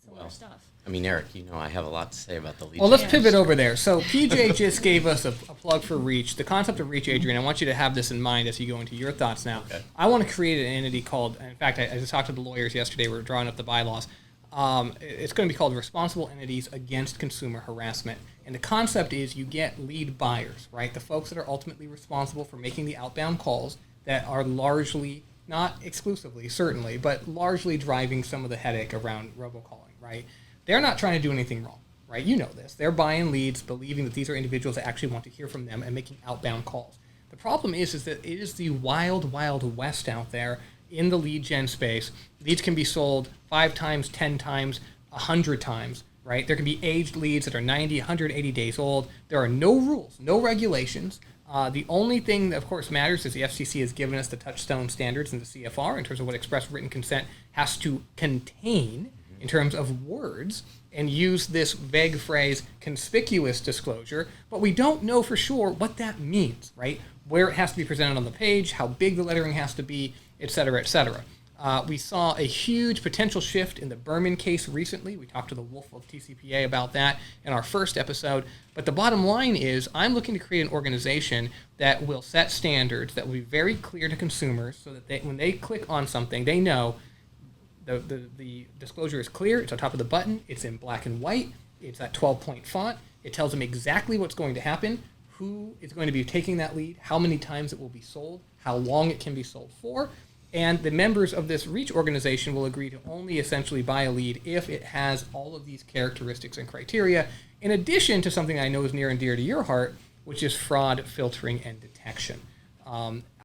similar stuff. I mean, Eric, you know I have a lot to say about the lead. Well, let's pivot over there. So PJ just gave us a plug for R.E.A.H. The concept of R.E.A.H., Adrian, I want you to have this in mind as you go into your thoughts now. Okay. I want to create an entity called, in fact, I just talked to the lawyers yesterday. We were drawing up the bylaws. It's going to be called Responsible Entities Against Consumer Harassment. And the concept is you get lead buyers, right? The folks that are ultimately responsible for making the outbound calls that are largely, not exclusively, certainly, but largely driving some of the headache around robocalling, right? They're not trying to do anything wrong, right? You know this. They're buying leads, believing that these are individuals that actually want to hear from them and making outbound calls. The problem is that it is the wild, wild west out there in the lead gen space. Leads can be sold 5 times, 10 times, 100 times, right? There can be aged leads that are 90, 180 days old. There are no rules, no regulations. The only thing that, of course, matters is the FCC has given us the touchstone standards in the CFR in terms of what express written consent has to contain in terms of words, and use this vague phrase, conspicuous disclosure, but we don't know for sure what that means, right? Where it has to be presented on the page, how big the lettering has to be, et cetera, et cetera. We saw a huge potential shift in the Berman case recently. We talked to the Wolf of TCPA about that in our first episode. But the bottom line is I'm looking to create an organization that will set standards that will be very clear to consumers so that when they click on something, they know the disclosure is clear. It's on top of the button. It's in black and white. It's that 12-point font. It tells them exactly what's going to happen, who is going to be taking that lead, how many times it will be sold, how long it can be sold for. And the members of this R.E.A.H. organization will agree to only essentially buy a lead if it has all of these characteristics and criteria, in addition to something I know is near and dear to your heart, which is fraud filtering and detection.